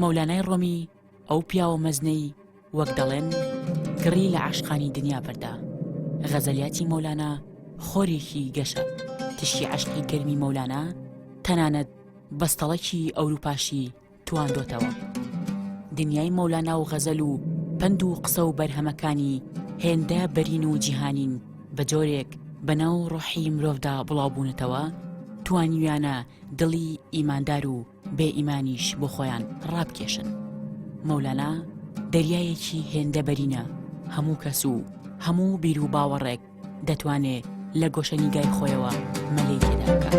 مەولانای ڕۆمی ئەو پیاوە مەزنەی وەک دەڵێن گڕی لە عاشقانی دنیا بەردا. غەزەلیاتی مەولانە خۆرێکی گەشە. تشتی عاشقی گەرمی مەولانە تەنانەت بەستەڵەکی ئەوروپاشی تواندۆتەوە. دنیای مەولانە و غەزەل و پند و قسە و بەرهەمەکانی هێندە بەرین و جیهانین بە جۆرێک بەناو ڕۆحی مرۆڤدا بڵاوبوونەتەوە توانیویانە دڵی ئیماندار و بێ ئیمانیش بۆ خۆیان ڕابکێشن. مەولانە دەریایەکی هێندە بەرینە، هەموو کەس و هەموو بیر و باوەڕێک دەتوانێت لە گۆشەنیگای خۆیەوە مەلەی تێدا بکات.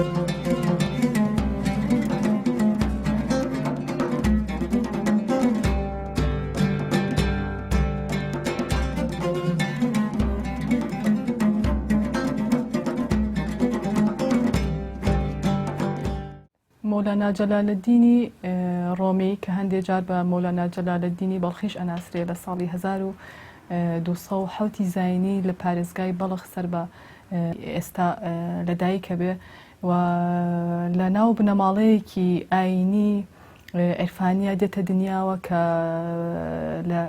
مەولانا جەلالەددینی ڕۆمی کە هەندێک جار بە مەولانا جەلالەددینی بەڵخیش ئەناسرێ لە ساڵی 1207 زاینی لە پارێزگای بەڵخ سەر بە ئێستا لەدایکە بێ و لە ناو بنەماڵەیەکی ئاینی عێرفانیە دێتە دنیاوە کە لە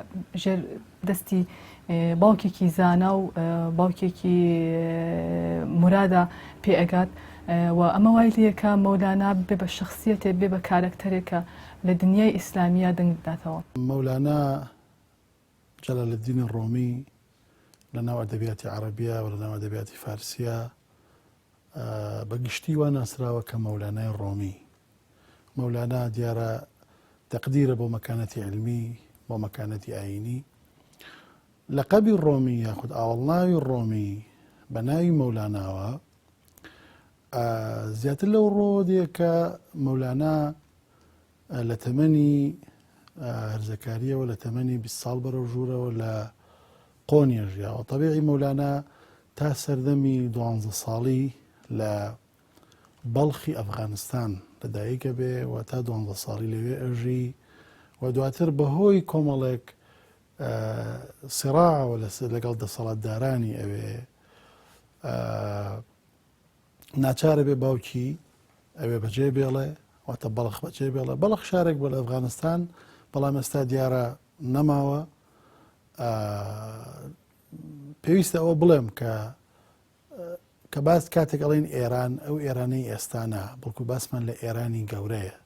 ژێر دەستی باوکێکی زانا و باوکێکی مورادە پێ ئەگات و ئەمە وای لێکە مەولانا بێ بە شخصیەتێ بێ بە کارکتەرێکە لە دنیای ئیسلامیە دەنگ بداتەوە. مەولانا جەلالەددینی ڕۆمی لە ناو ئەدەبیاتی عەرەبیە و لە ناو ئەدەبیاتی فارسیە بە گشتی وا ناسراوە کە مەولانای ڕۆمی. مەولانا دیارە تەقدیرە بۆ مەکانەتی علمی، بۆ مەکانەتی ئاینی. لەقەبی ڕۆمی یاخود ئاوەڵناوی ڕۆمی بە ناوی مەولاناوە زیاتر لەو ڕۆدێک کە مەولانا لە تەمەنی هەرزەکاریەوە لە تەمەنی 20 ساڵ بەرەو ژوورەوە لە قۆنیە ژیاوە. تەبیعی مەولانا تا سەردەمی 12 ساڵی لە بەڵخی ئەفغانستان لەدایکە بێ و تا 12 ساڵی لەوێ ئەژی و دواتر بەهۆی کۆمەڵێک سیراعەوە لەگەڵ دەسەڵاتدارانی ئەوێ ناچارە بێ باوکی ئەوێ بەجێ بێڵێ واتە بەڵخ بەجێ بێڵێ. بەڵخ شارێک بۆ لە ئەفغانستان، بەڵام ئێستا دیارە نەماوە. پێویستە ئەوە بڵێم کە باس کاتێک ئەڵێن ئێران ئەو ئێرانەی ئێستانە، بەڵکو باسمان لە ئێرانی گەورەیە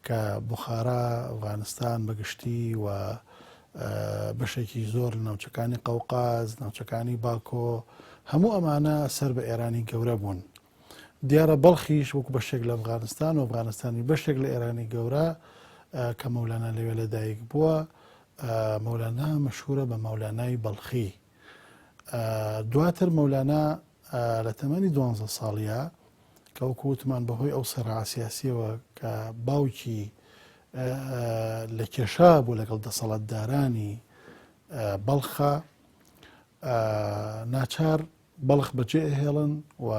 کە بوخارا، ئەفغانستان بەگشتی و بەشێکی زۆر لە ناوچەکانی قەوقاز، ناوچەکانی باکۆ، هەموو ئەمانە سەر بە ئێرانی گەورە بوون. دیارە بەڵخیش وەکو بەشێک لە ئەفغانستان و ئەفغانستانی بەشێک لە ئێرانی گەورە کە مەولانا لەوێ لەدایک بووە. مەولانا مەشهورە بە مەولانای بەڵخی. دواتر مەولانا لە تەمەنی 12 ساڵیە کە وەکو وتمان بەهۆی ئەو سەراع سیاسیەوە کە باوکی لە کێشا بوو لەگەڵ دەسەڵاتدارانی بەڵخە، ناچار بەڵخ بەجێ ئەهێڵن و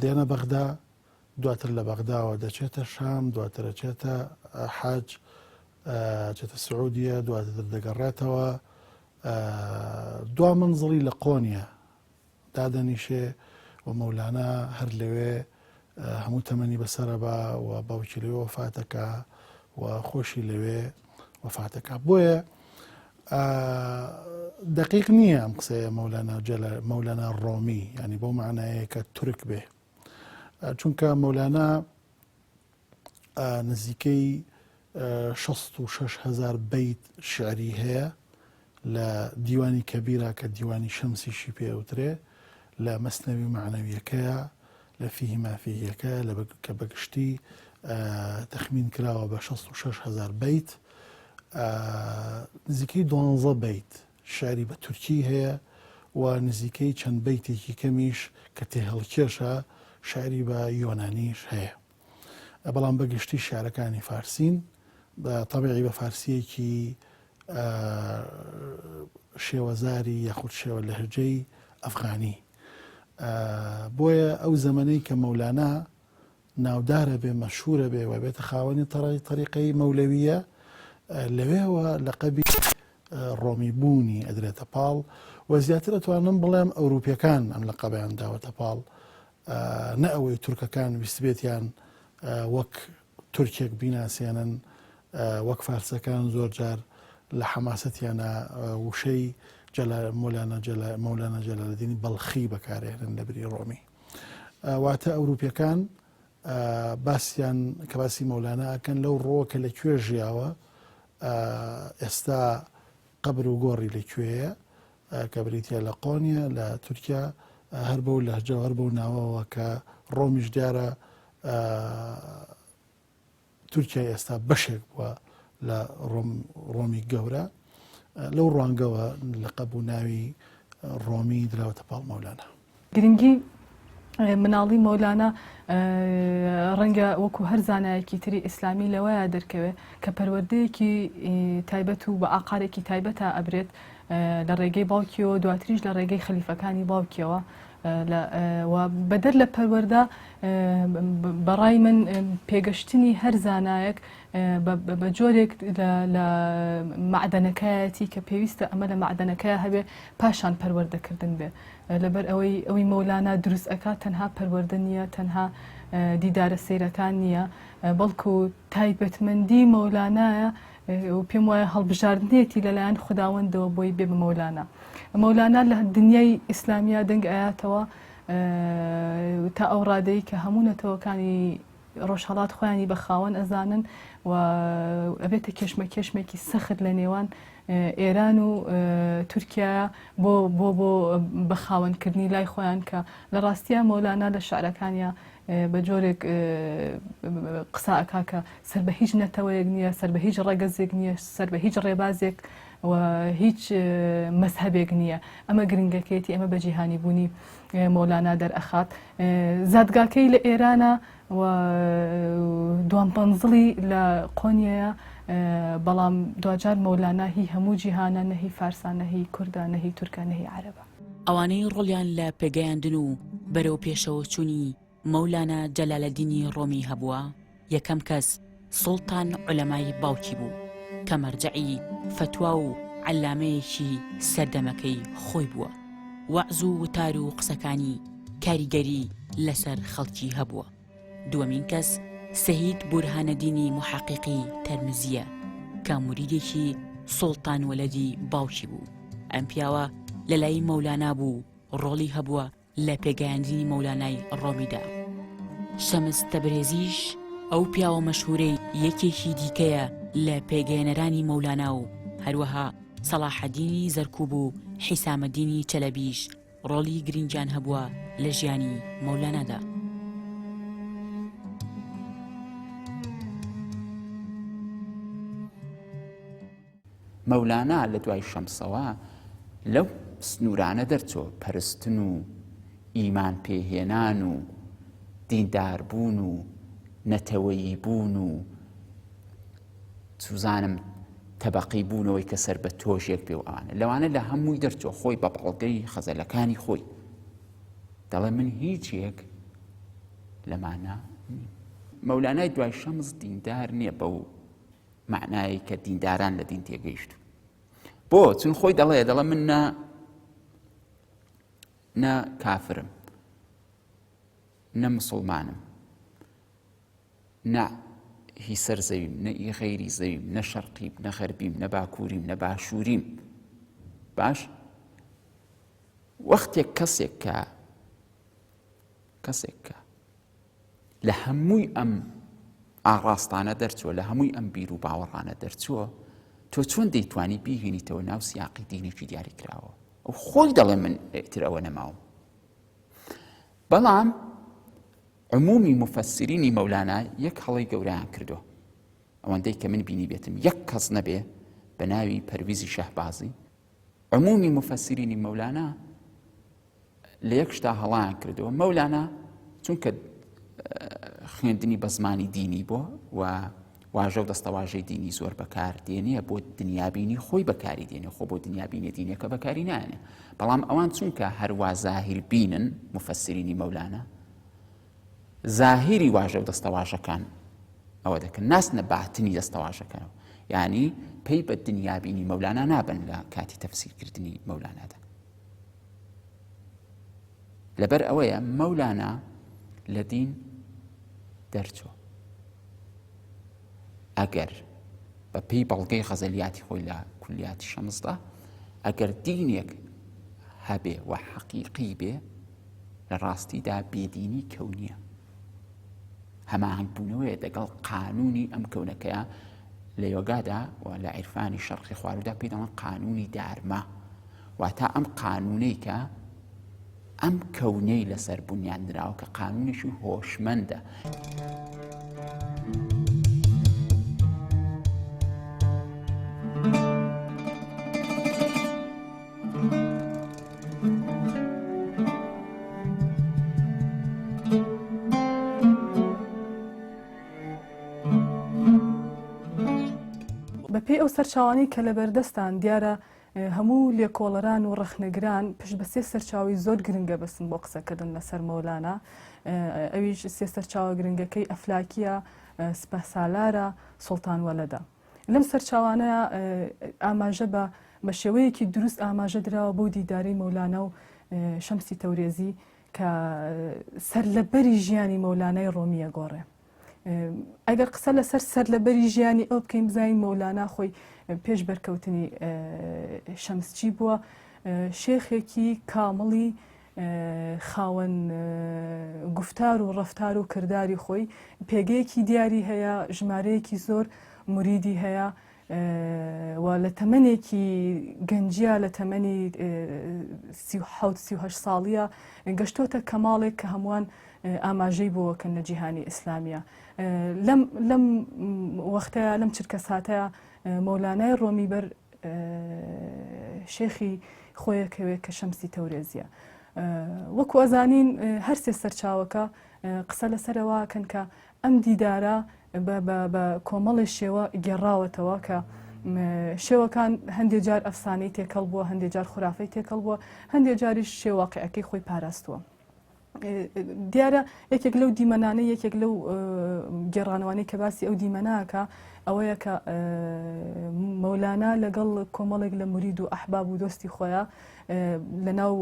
دێنە بەغدا. دواتر لە بەغداوە دەچێتە شام، دواتر دەچێتە حەج، چێتە سعودیە، دواتر دەگەڕێتەوە دوا منزڵی لە قۆنیە دادەنیشێ و مەولانا هەر لەوێ هەموو تەمەنی بەسەرە بە و باوکی لەوێ وەفاتەکە و خۆشی لەوێ وەفاتەکە. بۆیە دقیق نییە ئەم قسەیە مەولانا ڕۆمی، ینی بۆ معنایە کە تورک بێ، چونکە مەولانا نزیکەی 66,000 بەیت شعری هەیە لە دیوانی کەبیرە کە دیوانی شەمسیشی پێوترێ، لە مەسنەوی معنەویەکەیە، لە فیه مافیهەکە کە بەگشتی تەخمین کراوە بە 66,000 بیت، نزیکەی 12 بیت شعری بە تورکی هەیە و نزیکەی چەند بیتێکی کەمیش کە تێهەڵکێشە شعری بە یۆنانیش هەیە. بەڵام بەگشتی شعرەکانی فارسین تەبیعی بە فارسیەکی شێوەزاری یاخود شێوە لەهجەی ئەفغانی. بۆیە ئەو زەمانەی کە مەولانا ناودارە بێ مەشهورە بێ و بێتە خاوەنی تەریقەی مەولەویە، لەوێەوە لەقەبی ڕۆمی بوونی ئەدرێتە پاڵ و زیاتر ئەتوانم بڵێم ئەوروپیەکان ئەم لەقەبیان داوەتە پاڵ، نە ئەوەی تورکەکان ویستبێتیان وەک تورکێک بیناسیێنن، وەک فارسەکان زۆر جار لە حەماسەتیانە وشەی مەولانا جەلالەدینی بەڵخی بەکارهێنن لە بری ڕۆمی. واتە ئەوروپیەکان باسییان کە باسی مەولانا ئەکەن لەو ڕۆوە کە لەکوێ ژیاوە، ئێستا قەبر و گۆڕی لەکوێیە کە بریتە لە قۆنیە لە تورکیا، هەر بەو لەهجە هەر بەو ناوەوە کە ڕۆمیش دیارە تورکیا ئێستا بەشێک بووە لە ڕۆمی گەورە، لەو ڕوانگەوە لەقەب و ناوی ڕۆمی دراوەتە پاڵ مەولانا. گرنگی مناڵی مەولانا ڕەنگە وەکو هەر زانایەکی تری ئیسلامی لەوەیە دەرکەوێت کە پەروەردەیەکی تایبەت و بە ئاقارێکی تایبەتە ئەبرێت لە ڕێگەی باوکیەوە، دواتریش لە ڕێگەی خەلیفەکانی باوکیەوە. و بەدەر لە پەروەردە بەڕای من پێگەشتنی هەر زانایەک بە جۆرێک لە معدەنەکایەتی کە پێویستە ئەمە لە معدەنەکەیە هەبێ پاشان پەروەردەکردن بێ، لەبەر ئەوەی مەولانا دروست ئەکات تەنها پەروەردە نییە، تەنها دیدارە سەیرەکان نییە، بەڵکو تایبەتمەندی مەولانایە و پێم وایە هەڵبژاردنێتی لەلایەن خوداوەندەوە بۆی بێ بە مەولانا. مەولانا لە دنیای ئیسلامیا دەنگ ئاياتەوە تا ئەو ڕادەی کە هەموو نەتەوەکانی ڕۆژهەڵات خۆیانی بە خاوەن ئەزانن و ئەبێتە کێشمێکی سەخت لە نێوان ئێران و تورکیا بۆ بە خاوەنکردنی لای خۆیان، کە لە ڕاستیە مەولانا لە شعرەکانیە بە جۆرێک قسە ئەکا کە سەر بە هیچ نەتەوەیەک نییە، سەر بە هیچ ڕێگەزێک نییە، سەر بە هیچ ڕێبازێک و هیچ مەذهبێک نییە. ئەمە گرنگەکەیەتی ئەمە بە جیهانی بوونی مەولانا دەرئەخات. زادگاکەی لە ئێرانە و دوام پەنزڵی لە قۆنیەیە، بەڵام دوجار مەولانا هی هەموو جیهانە، نەهی فارسان، نەهی کوردە، نەهی تورکە، نەهی عەرەبە. ئەوانەی ڕۆڵیان لە پێگەیاندن و بەرەو پێشەوە چوونی مەولانا جەلالەدینی ڕۆمی هەبووە، یەکەم کەس سوڵتان عولەمای باوکی بوو کە مەرجەعی فتوا و عەلامەیەکی سەردەمەکەی خۆی بووە. وەعز و وتار و قسەکانی کاریگەری لەسەر خەڵکی هەبووە. دووەمین کەس سەهید بورهانەدینی محەقیقی تەرمزیە کە موریدێکی سوڵتان وەلەدی باوکی بوو. ئەم پیاوە لە لای مەولانا بوو، ڕۆڵی هەبووە لە پێگەیاندنی مەولانای ڕۆمیدا. شەمس تەبرێزیش ئەو پیاوە مەشهورەی یەکێکی دیکەیە لە پێگەیەنەرانی مەولانا و هەروەها سەلاحەدینی زەرکوب و حیسامەدینی چەلەبیش ڕۆڵی گرنگیان هەبووە لە ژیانی مەولانادا. مەولانا لە دوای شەمسەوە لەو سنوورانە دەرچۆ پەرستن و ئیمان پێهێنان و دینداربوون و نەتەوەیی بوون و سوزانم تەبەقی بوونەوەی کە سەر بە تۆژێک بێ و ئەوانە لەوانە لە هەمووی دەرچۆ خۆی بە بەڵگەی خەزەلەکانی خۆی دەڵێ من هیچیەک لەمانە مەولانای دوای شەمس دیندار نییە بەو معنایی کە دینداران لە دین تێگەیشت. بۆ چون خۆی دەڵێ من نە کافرم، نە مسڵمانم، نە هی سەر زەویم، نە ئی غەیری زەویم، نە شەرقیم، نە غەربیم، نە باکووریم، نە باشووریم. باش وەختێک کەسێک کە لە هەمووی ئەم ئاڕاستانە دەرچووە، لە هەمووی ئەم بیر و باوەڕانە دەرچووە، تۆ چۆن دەیتوانی بیهێنیتەوە ناو سیاقی دینێکی دیاری کراوە؟ ئەو خۆی دەڵێ من ئێتر ئەوە نەماوم. بەڵام عمومی مفسرینی مەولانە یەک هەڵەی گەورەیان کردو ئەوەندەی کە من بینی بێتم یەک کەس نەبێ بە ناوی پەرویزی شەهبازی. عمومی مفسرینی مەولانە لە یەک شتا هەڵیان کردەوە. مەولانە چونکە خوێندنی بە زمانی دینی بۆ و واژە و دەستەواژەی دینی زۆر بەکار دێنێ بۆ دنیابینی خۆی بەکاری دێنێ، خۆ بۆ دنیابینی دینەکە بەکاری نایێنێ. بەڵام ئەوان چونکە هەروە زاهیر بینن مفسرینی مەولانە، زاهیری واژە و دەستەواژەکان ئەوە دەکەن، ناسنە باتنی دەستەواژەکانەوە، یعنی پێی بە دنیابینی مەولانە نابن لە کاتی تەفسیرکردنی مەولانادا. لەبەر ئەوەیە مەولانە لە دین دەرچوە. ئەگەر بە پێی بەڵگەی غەزەلیاتی خۆی لە کولیاتی شەمزدا ئەگەر دینێک هەبێ و حەقیقی بێ لە ڕاستیدا بێدینی کەونیە، هەماهنگبوونەوەیە دەگەڵ قانونی ئەم کەونەکەیە. لە یۆگادا و لە عیرفانی شەرقی خوارودا پێی دەڵێن قانونی دارما، واتە ئەم قانونەی کە ئەم کەونەی لەسەر بنیاندراوە کە قانونێکی هۆشمەندە. بەپێی ئەو سەرچاوانی کە لە بەردەستان دیارە هەموو لێکۆڵەران و ڕەخنەگران پشت بە سێ سەرچاوی زۆر گرنگە بەسن بۆ قسەکردن لەسەر مەولانە. ئەویش سێ سەرچاوە گرنگەکەی ئەفلاکیە، سپەسالارە، سوڵتان وەلەدا. لەم سەرچاوانەیە ئاماژە بە شێوەیەکی دروست ئاماژە دراوە بۆ دیداری مەولانە و شەمسی تەورێزی کە سەرلەبەری ژیانی مەولانای ڕۆمیە گۆڕێ. ئەگەر قسە لەسەر سەرلەبەری ژیانی ئەو بکەین بزانین مەولانە خۆی پێش بەرکەوتنی شەمسچی بووە شێخێکی کامڵی خاوەن گفتار و ڕەفتار و کردداری خۆی، پێگەیەکی دیاری هەیە، ژمارەیەکی زۆر موریدی هەیە و لە تەمەنێکی گەنجیا لە تەمەنی 37 ساڵیە گەشتۆتە کەماڵێک کە هەمووان ئاماژەی بۆوەکەن لە جیهانی ئیسلامیە. لەم وەختەیە لەم چرکە ساتەیە مەولانای ڕۆمی بەر شێخی خۆیەکەوێ کە شەمسی تەورێزیە. وەکو ئەزانین هەر سێ سەرچاوەکە قسە لەسەرەوەکەن کە ئەم دیدارە بە کۆمەڵی شێوە گێڕاوەتەوە کە شێوەکان هەندێک جار ئەفسانەی تێکەڵ بووە، هەندێک جار خوراافەی تێکەڵ بووە، هەندێک جاریش شێواقعەکەی خۆی پاراستووە. دیارە یەکێک لەو دیمەنانە، یەکێک لەو گێڕانەوانی کە باسی ئەو دیمەناکە ئەوەیە کە مەولانە لەگەڵ کۆمەڵێک لە مرید و ئەحباب و دۆستی خۆیان لە ناو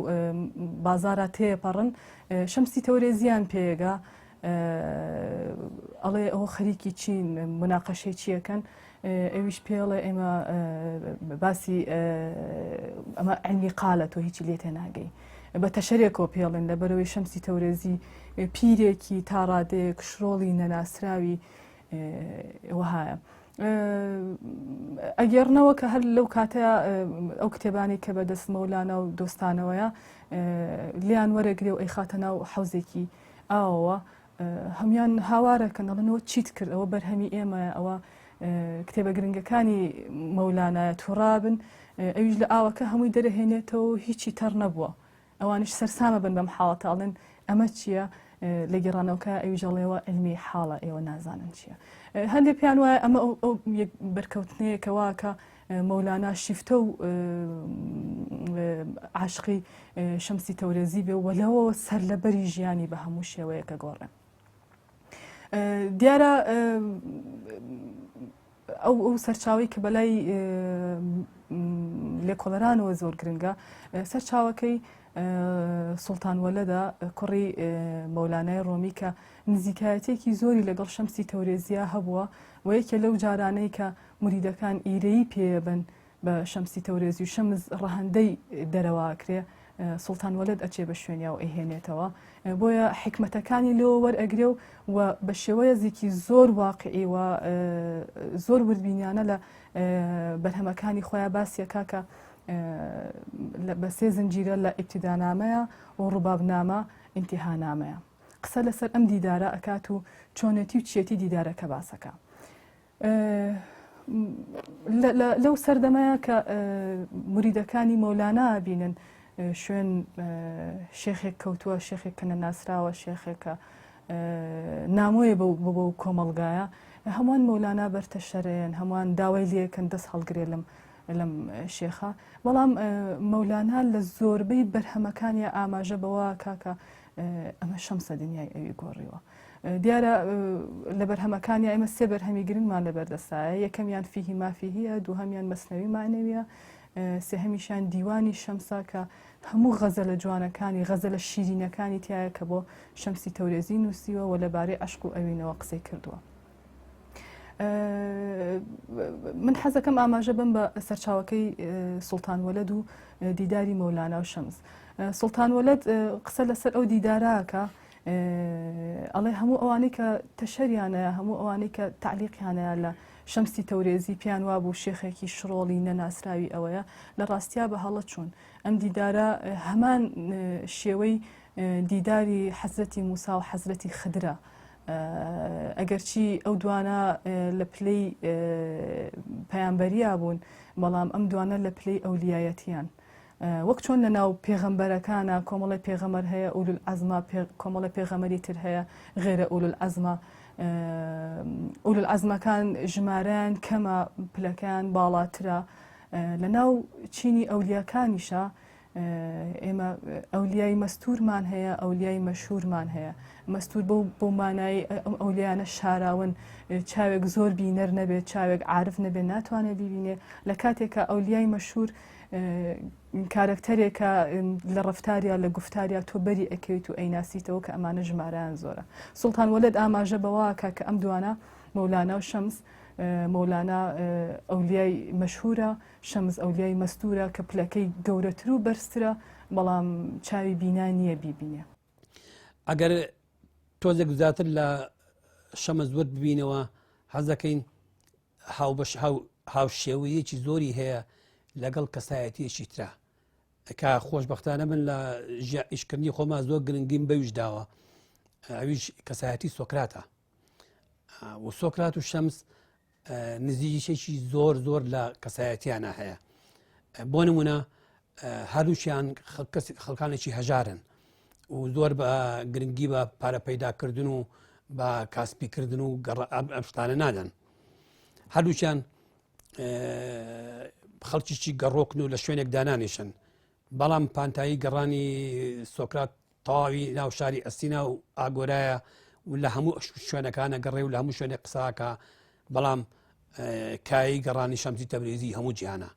بازارە تێپەڕن، شەمسی تەورێزیان پێیەگا ئەڵێ ئەوە خەریکی چین، مناقەشەی چیەکەن، ئەویش پێڵێ ئێمە باسی ئەمە عینی قالە تۆ هیچی لێ تێناگەی، بە تەشەرێکەوە پێڵێن لەبەرەوەی شەمسی تەورێزی پیرێکی تاڕادەیەک شڕۆڵی نەناسراوی وهایە. ئەگەڕنەوە کە هەر لەو کاتەیە ئەو کتێبانی کە بەدەست مەولانە و دۆستانەوەیە لیان وەرەگرێ و ئەی خاتە ناو حەوزێکی ئاوەوە، هەمویان هاوارەکەن دەڵێنەوە چیت کرد، ئەوە بەرهەمی ئێمەیە، ئەوە کتێبە گرنگەکانی مەولانایە تووڕابن، ئەویش لە ئاوەکە هەمووی دەرەهێنێتەوە هیچی تەڕ نەبووە. ئەوانش سەرسامە بن بەم حاڵەتاڵێن ئەمە چییە لە گێڕانەوەکە ئەویژەڵێەوە علمی حاڵە ئێوە نازانن چییە. هەندێک پیان وایە ئەمە ئەو بەرکەوتنەیەکەوا کە مەولانە شیفتە و عاشقی شەمسی تەورێزی بێ و لەوە سەرلەبەری ژیانی بە هەموو شێوەیەکە گۆڕێن. دیارە ئەو سەرچاوی کە بەلای لێکۆڵەرانەوە زۆر گرنگە، سەرچاوەکەی سوڵتان وەلەدا کوڕی مەولانای ڕۆمی کە نزیکایەتێکی زۆری لەگەڵ شەمسی تەورێزیە هەبووە و یەکێ لەو جارانەی کە موریدەکان ئیرەیی پێبن بە شەمسی تەورێزی و شەمز ڕەهەندەی دەرەواکرێ، سوڵتان وەلەد ئەچێ بە شوێنیا و ئەیهێنێتەوە، بۆیە حکمەتەکانی لەوە وەرئەگرێ و بە شێوەیەزێکی زۆر واقعی و زۆر وردبینیانە لە بەرهەمەکانی خۆیان باسیەکە کە بە سێ زنجیرە لە ئیبتیدانامەیە و ڕووبابنامە ئینتیهانامەیە. قسە لەسەر ئەم دیدارە ئەکات و چۆنێتی و چێتی دیدارەکە باسەکە. لەو سەردەمەیە کە مریدەکانی مەولانا بینن شوێن شێخێک کەوتووە، شێخێک کە نەناسراوە، شێخێکە نامۆیە بۆ کۆمەڵگایە، هەمووان مەولانا بەرتە شەرێن، هەمووان داوای لێکن دەست هەڵگرێ لەم شێخە. بەڵام مەولانا لە زۆربەی بەرهەمەکانی ئاماژە بەوە کاکە ئەمە شەمسە دنیای ئەوی گۆڕیوە. دیارە لە بەرهەمەکانی ئێمە سێ بەرهەمی گرنگمان لە بەردەستایە، یەکەمیان فیهی مافیهیە، دووهەمیان مەسنەوی معنەویە، سێهەمیشان دیوانی شەمسە کە هەموو غەزەلە جوانەکانی غەزەلە شیرینەکانی تایە کە بۆ شەمسی تەورێزی نووسیوە و لەبارەی عەشق و ئەوینەوە قسەی کردووە. من حەزەکەم ئاماژە بم بە سەرچاوەکەی سوڵتان وەلەد و دیداری مەولانا و شەمس. سوڵتان وەلەد قسە لەسەر ئەو دیدارەکە ئەڵێ هەموو ئەوانەی کە تەشەریانەیە، هەموو ئەوانەی کە تعلیقیانەیە لە شەمسی تەورێزی پیان وا بوو شێخێکی شڕۆڵی نەناسراوی ئەوەیە، لە ڕاستیا بە هەڵە چوون. ئەم دیدارە هەمان شێوەی دیداری حەزرەتی موسا و حەزرەتی خدرە، ئەگەرچی ئەو دوانە لە پلەی پەیامبەریە بوون، بەڵام ئەم دوانە لە پلەی ئەولیایەتیان. وەک چۆن لە ناو پێغەمبەرەکانە کۆمەڵی پێغەمەر هەیە، ئولول عەزمە کۆمەڵی پێغەمەری تر هەیە غێرە ئولول عەزمە. ئولول عەزمەکان ژمارەیان کەمە، پلەکان باڵاترە. لە ناو چینی ئەولیاکانیشە ئێمە ئەولیای مەستورمان هەیە، ئەولیای مەشهورمان هەیە. مەستور بۆ مانای ئەولیانە شاراون، چاوێک زۆر بینەر نەبێت، چاوێک عارف نەبێت ناتوانێت بیبینێ. لە کاتێکە ئەولیای مەشهور کارکتەرێکە لە ڕفتاریا لە گفتاریا تۆ بەری ئەکەویت و ئەیناسیتەوە کە ئەمانە ژمارەیان زۆرە. سوڵتان وەلەد ئاماژە بەوەکە کە ئەم دوانە مەولانا و شەمس، مەولانا ئەولیای مەشهورە، شەمس ئەولیای مەستورە کە پلەکەی گەورەتر و بەرزترە، بەڵام چاوی بینا نییە بیبینێ. ئەگەر تۆزێک زیاتر لە شەمس زۆر ببینەوە، حەزەکەین هاوشێوەیەکی زۆری هەیە لەگەڵ کەسایەتیەکی ترە کە خۆشبەختانە من لە ئیشکردنی خۆمان زۆر گرنگیم بەویش داوە، ئەویش کەسایەتی سۆکراتە. و سۆکرات و شەمس نزیکیشێکی زۆر لە کەسایەتیانە هەیە. بۆ نمونە هەردووچیان خەڵکانێکی هەژارن و زۆر بە گرنگی بە پارە پەیداکردن و بە کاسبیکردن و ئەم شتانە نادەن. هەردووچیان خەڵکیی گەڕۆکن و لە شوێنێک دانانیشن، بەڵام پانتایی گەڕانی سۆکرات تەواوی ناو شاری ئەستینا و ئاگۆرایە و لە هەموو شوێنەکانە گەڕێ و لە هەموو شوێنێک قساکە، بەڵام کایی گەڕانی شەمسی تەبریزی هەموو جیهانە.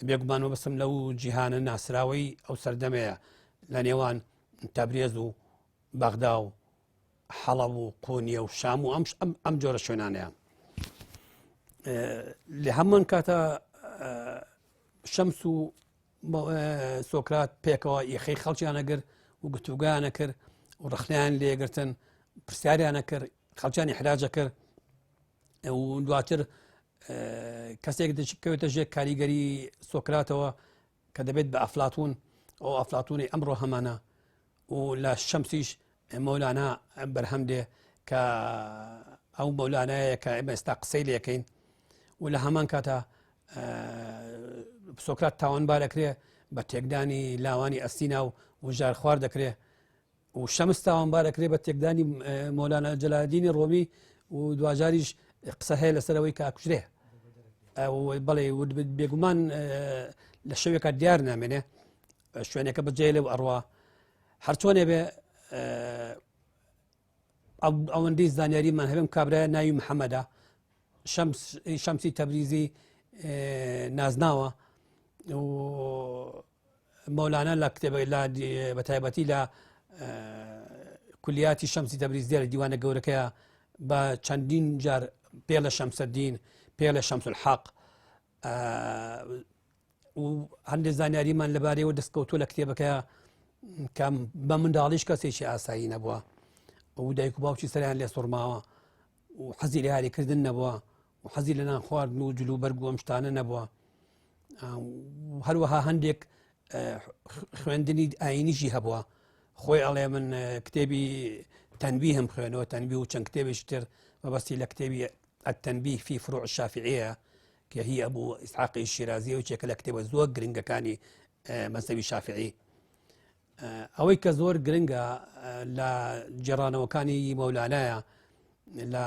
بێگومانەوە بەسم لەو جیهانە ناسراوەی ئەو سەردەمەیە لە نێوان تەبریز و بەغدا و حەڵەب و قۆنیە و شام و ئەم جۆرە شوێنانەیە. لە هەمووان کاتە شەمس و سۆکرات پێکەوە یەخەی خەڵکییانە گر و گفتوگویانە کرد و ڕخنیان لێگرتن، پرسیاریانە کرد، خەڵکیانی حراجە کرد و دواتر کەسێک دەکەوێتە ژێر کاریگەری سۆکراتەوە کە دەبێت بە ئەفلاتون، ئەو ئەفلاتونی ئەمڕۆ هەمانە و لە شەمسیش مەولانا بەرهەم دێ کە ئەو مەولانایە کە ئێمە ئێستا قسەی لەکەین و لە هەمان کاتە سۆکرات تاوانبار دەکرێ بە تێکدانی لاوانی ئەستینا و وژار خوار دەکرێ و شەمس تاوانبار دەکرێ بە تێکدانی مەولانا جەلالەدینی ڕۆمی و دوجاریش قسە هەیە لەسەرەوەی کە ئاکوژرێ بەڵێ بێگومان لە شەوێکە دیار نامێنێ شوێنەکە بەجێ لێو ئەڕوا هەرچۆنێ بێ ئەوەندەی زانیاریمان هەبێم کابرایە ناوی محەممەدە شەمسی تەبریزی نازناوە و مەولانا لە کتێبە بە تایبەتی لە کولیاتی شەمسی تەبریزی لە دیوانە گەورەکەیە بە چەندین جار پێ لە شەمسەدین، پێ لە شەمس الحەق و هەندێک زانیاریمان لەبارەیەوە دەستکەوتووە لە کتێبەکەیە کە بە منداڵیش کەسێکی ئاسایی نەبووە و دایک و باوکی سەریان لێ سوڕماوە و حەزی لە یاریکردن نەبووە و حەزی لە نان خواردن و جلو بەرگ و ئەم شتانە نەبووە. هەروەها هەندێک خوێندنی ئاینیشی هەبووە، خۆی ئەڵێ من کتێبی تەنبیه هم خوێنەوە تەنبیه و چەند کتێبێکی تر مەبەستی لە کتێبی التەنبیه في فروع الشافعية کە هی ئەبوو ئیسحاقی شیرازی و چێکە لە کتێبە زۆر گرنگەکانی مەزهەبی شافعی ئەوەی کە زۆر گرنگە لە جێڕانەوەکانی مەولانایە لە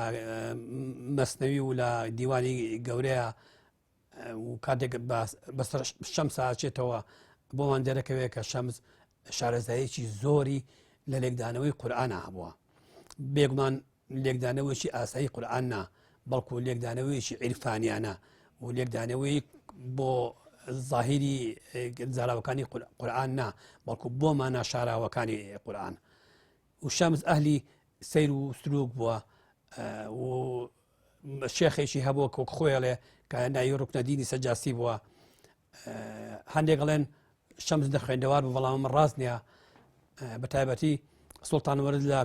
مەسنەوی و لە دیوانی گەورەیە و کاتێک بە شەمس ئاچێتەوە بۆمان دەرەکەوێت کە شەمس شارەزاییەکی زۆری لە لێکدانەوەی قورئانە هەبووە بێگومان لێکدانەوەیکی ئاسایی قورئان نا بەڵکو لێکدانەوەیکی عیرفانیانە و لێکدانەوەی بۆ ظاهیری زاراوەکانی قورئان نا بەڵکو بۆ مانە شاراوەکانی قورئان و شەمس ئەهلی سەیر و سلووک بووە و شێخێکی هەبووە کۆک خۆیڵێ کە ناوی ڕوکنەدینی سەجاسی بووە هەندێک گەڵێن شەمس دەخوێندەوار بوو بەڵام من ڕاست نییە بە تایبەتی سوڵتان وەرد لە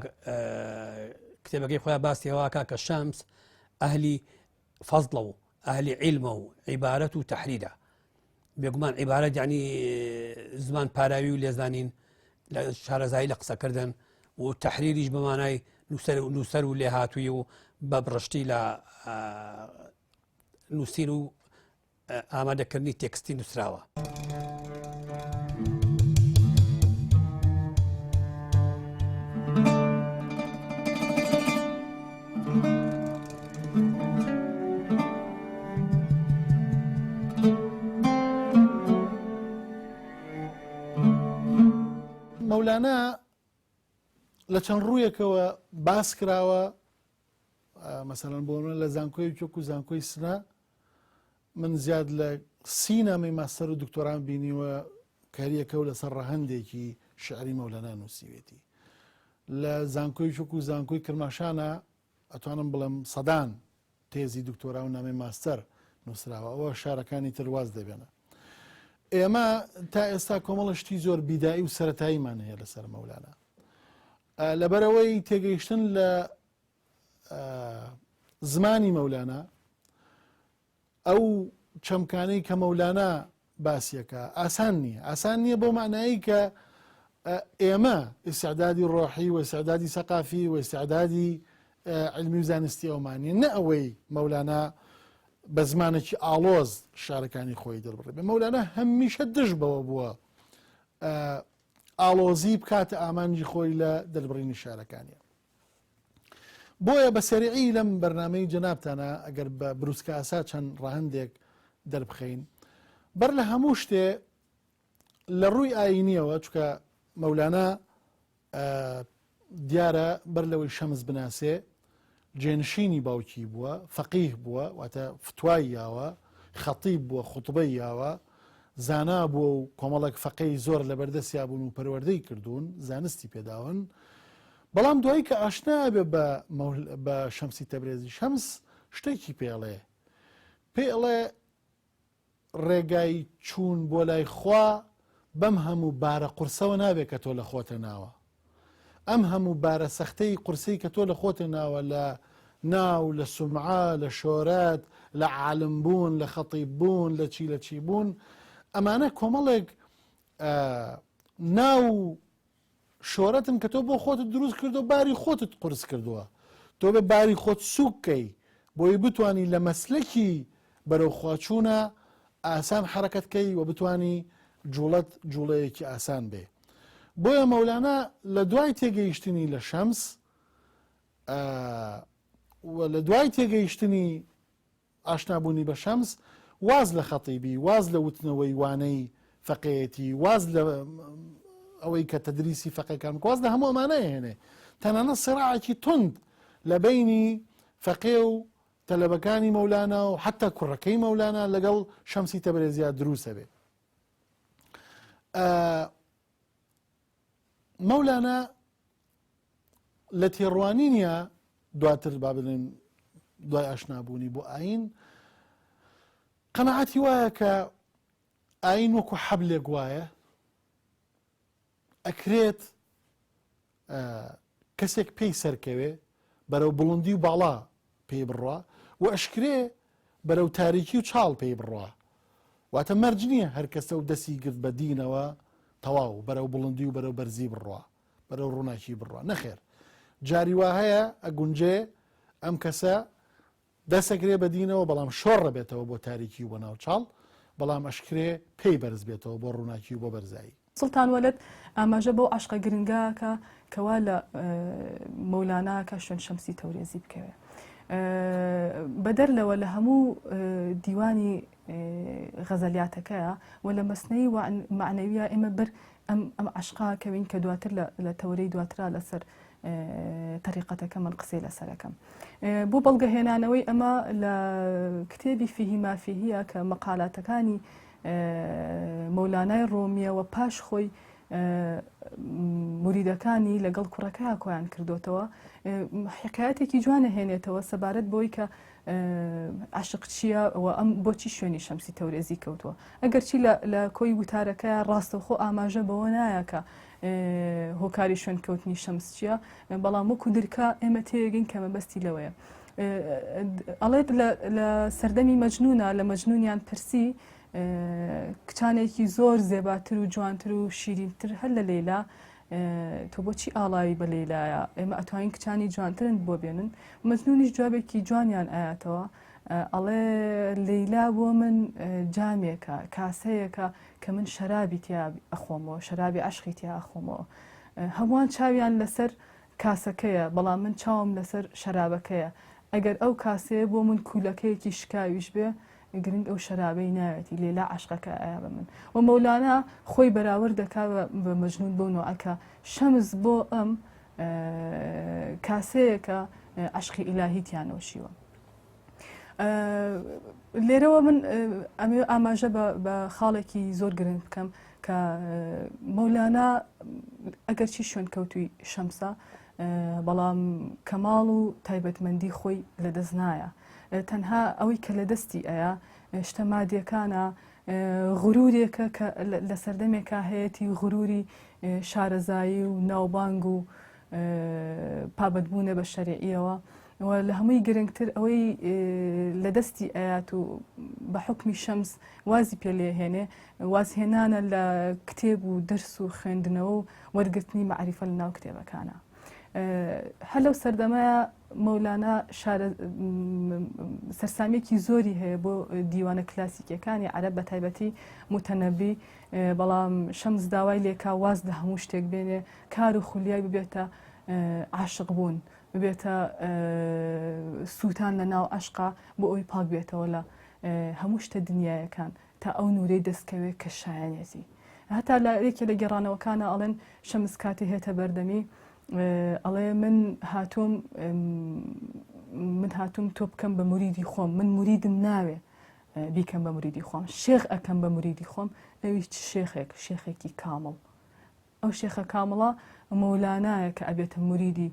کتێبەکەی خۆیان باسیەوەکە کە شەمس ئەهلی فەزڵە و ئەهلی عیلمە و عیبارەت و تەحریرە بێگومان عیبارەت یعنی زمان پاراوی و لێزانین لە شارەزایی لە قسەکردن و تەحریریش بمانای نووسەر و لێهاتووی و بە بڕشتی لە نووسین و ئامادەکردنی تێکستی نووسراوە. مەولانە لە چەند ڕوویەکەوە باس کراوە مەسەڵەن بۆ منە لە زانکۆی چۆک و زانکۆی سنە من زیاد لە سینەمەی ماستەر و دکتۆران بینیوە کاریەکە و لەسەر ڕەهەندێکی شعری مەولانە نووسیوێتی لە زانکۆی چۆک و زانکۆی کرماشانە ئەتوانم بڵێم سەدان تێزی دکتۆرا و نامەی ماستەر نووسراوە ئەوە شارەکانی ترواز دەبێنە ئێمە تا ئێستا کۆمەڵە شتی زۆر بیدایی و سەرەتاییمان هەیە لەسەر مەولانە لەبەرەوەی تێگەیشتن لە زمانی مەولانە ئەو چەمکانەی کە مەولانە باسیەکە ئاسان نییە بۆ معنایی کە ئێمە ئیسعدادی ڕۆحی و ئیسعدادی سەقافی و ئیسعدادی علمی و زانستی ئەومانیە نە ئەوەی مەولانە بە زمانێکی ئاڵۆز شارەکانی خۆی دەربڕێ بێ مەولانە هەمیشە دژ بەوە بووە ئاڵۆزی بکاتە ئامانجی خۆی لە دەربڕینی شارەکانیە بۆیە بە سەریعی لەم بەرنامەی جەنابتانە ئەگەر بە بروسکە ئاسا چەند ڕاهەندێک دەربخەین بەر لە هەموو شتێ لە ڕووی ئاینیەوە چکە مەولانە دیارە بەر لەوەی شەمس بناسێ جێنشینی باوکی بووە فەقیه بووە واتە فتوای یاوە خەتیب بووە خوتبەی یاوە زانا بووە و کۆمەڵک فەقەی زۆر لە بەردەستیا بوون و پەروەردەی کردوون زانستی پێداون بەڵام دوایی کە ئاشنا بێ بە شەمسی تەبرێزی شەمس شتێکی پێڵێ ڕێگای چوون بۆ لای خوا بەم هەموو بارە قورسەوە نابێت کە تۆ لە خۆتە ناوە ئەم هەموو بارە سەختەی قورسی کە تۆ لە خۆتە ناوە لە ناو لە سومعە لە شۆرەت لە عالم بوون لە خەتیب بوون لە چی بوون ئەمانە کۆمەڵێک ناو شۆرەتن کە تۆ بۆ خۆتت دروست کردو باری خۆتت قورس کردووە تۆ بە باری خۆت سووکەی بۆی بتانی لە مەسلەکی بەرەو خواچوونە ئاسان حرەکەتکەی و بتانی جوڵەیەکی ئاسان بێ بۆیە مەولانە لە دوای تێگەیشتنی لە شەمس و لە دوای تێگەیشتنی ئاشنابوونی بە شەمس واز لە خەتیبی واز لە وتنەوەی وانەی فەقێتی واز لە ئەوەی کە تەدریسی فەقێکان واز لە هەموو ئەمانە هێنێ تەنانە سڕاعێکی تند لە بینی فەقێ و تەلەبەکانی مەولانە و حتا کوڕەکەی مەولانە لەگەڵ شەمسی تەبرێزیە دروسە بێ مەولانە لە تێڕوانینە دواتر با بڵێن دوای ئاشنابوونی بۆ ئاین قەنەعەتی وایە کە ئاین وەکو حەبلێک وایە ئەکرێت کەسێک پێی سەرکەوێ بەرەو بڵندی و باڵا پێی بڕوا و ئەشکرێ بەرەو تاریکی و چاڵ پێی بڕوا واتە مەرج نییە هەر کەسە و دەستی گرت بە دینەوە تەواو بەرەو بڵندی و بەرەو بەرزی بڕوا بەرەو ڕووناکی بڕوا نەخێر جاری وا هەیە ئەگونجێ ئەم کەسە دەسەکرێ بەدینەوە بەڵام شۆڕە بێتەوە بۆ تاریکی و بۆ ناوچاڵ بەڵام ئەشکرێ پێی بەرز بێتەوە بۆ ڕووناکی و بۆ بەرزایی. سڵتان وەلت ئاماژە بۆ عاشقە گرنگاکە کەوا لە مەولاناکە شوێن شەمسی تەورێزی بکەوێ. بەدەر لەوە لە هەموو دیوانی غەزەلیاتەکەیە و لە مەسنەی معنەویە ئێمە بەر ئەم عاشقاکەوین کە دواتر لە تەورەی دواترا لەسەر طریقەتەکە من قسەی لەسەرەکەم. بۆ بەڵگەهێنانەوەی ئەمە لە کتێبی فیهی مافیهیە کە مەقالاتەکانی مەولانای ڕۆمیەوە پاش خۆی موریدەکانی لەگەڵ کوڕەکەیە کۆیان کردوتەوە حکایەتێکی جوانە هێنێتەوە سەبارەت بۆی کە عاشق چییە و ئەم بۆچی شوێنی شەمسی تەورێزی کەوتووە ئەگەر چی لە کۆی وتارەکە ڕاستەوخۆ ئاماژە بەوە نایە کە هۆکاری شوێن کەوتنی شەمس چییە بەڵام وەکو درکا ئێمە تێگەین کە مەبەستی لەوەیە. ئەڵێت لە سەردەمی مەجنونە لە مەجنونیان پرسی کچانێکی زۆر زێباتر و جوانتر و شیرینتر هەر لە لەیلا تۆ بۆچی ئاڵاوی بە لەیلایە ئێمە ئەتوانین کچانی جوانترن بۆ بێنن مەجنونیش جوابێکی جوانیان ئاياتەوە ئەڵێ لەیلا بۆ من جامێکە کاسەیەکە کە من شەرابی تیا ئەخۆمەوە شەرابی عاشقی تیا ئەخۆمەوە هەمووان چاویان لەسەر کاسەکەیە بەڵام من چاوم لەسەر شەرابەکەیە ئەگەر ئەو کاسەیە بۆ من کوولەکەیەکی شکاویش بێ گرنگ ئەو شەرابەی ناوێتی لێلا عاشقەکە ئایا بە من و مەولانا خۆی بەراورد دەکا بە مەجنون بۆنەوە ئەکە شەمس بۆ ئەم کاسەیەکە عاشقی ئیلاهیتیان نۆشیوە. لێرەوە من ئەمێ ئاماژە بە خاڵێکی زۆر گرنگ بکەم کە مەولانا ئەگەر چی شوێن کەوتوی شەمسە بەڵام کەماڵ و تایبەتمەندی خۆی لەدەست نایە تەنها ئەوەی کە لە دەستی ئەیە شتە مادیەکانە غرورێکە کە لە سەردەمێکا هەیەی غروری شارەزایی و ناوبانگ و پابەتبوونە بە شەریعیەوە و لە هەمووی گرنگتر ئەوەی لە دەستی ئايات و بە حکمی شەمس وازی پێ لێهێنێ وازهێنانە لە کتێب و دەرس و خوێندنەوە و وەرگرتنی معریفە لە ناو کتێبەکانە. هەر لەو سەردەمایە مەولانا سەرسامێکی زۆری هەیە بۆ دیوانە کلاسیکیەکانی عەرەب بە تایبەتی متەنەبی بەڵام شەمس داوای لێکا واز لە هەموو شتێک بێنێ کار و خولیای ببێتە عاشق بوون ببێتە سووتان لە ناو عاشقا بۆ ئەوی پاک بێتەوە لە هەموو شتە دنیایەکان تا ئەو نورەی دەستکەوێت کە شایەنێتی هەتا لە یەکێ لە گێڕانەوەکانە ئەڵێن شەمس کاتی هێتە بەردەمی ئەڵێ من هاتووم تۆ بکەم بە موریدی خۆم من موریدم ناوێ بیکەم بە موریدی خۆم شێخ ئەەکەم بە موریدی خۆم ئەویش شێخێکی کامڵ ئەو شێخە کامڵە مەولانایە کە ئەبێتە موریدی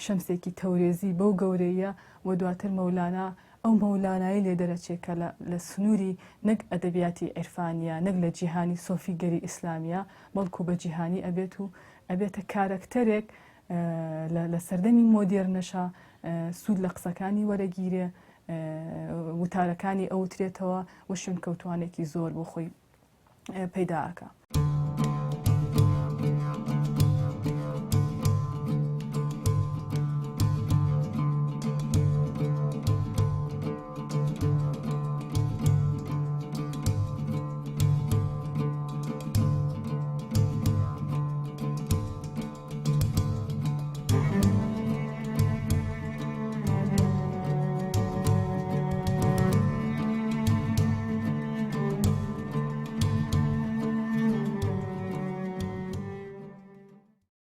شەمسێکی تەورێزی بەو گەورەیە و دواتر مەولانا ئەو مەولانایی لێ دەرەچێکە لە سنووری نەک ئەدەبیاتی عێرفانیە نەک لە جیهانی سۆفیگەری ئیسلامیە بەڵکو بە جیهانی ئەبێت و ئەبێتە کارەکتەرێک لە سەردەمی مۆدێرنەشە سوود لە قسەکانی وەرەگیرێ وتارەکانی ئەوترێتەوە و شوێن کەوتوانێکی زۆر بۆ خۆی پەیداکە.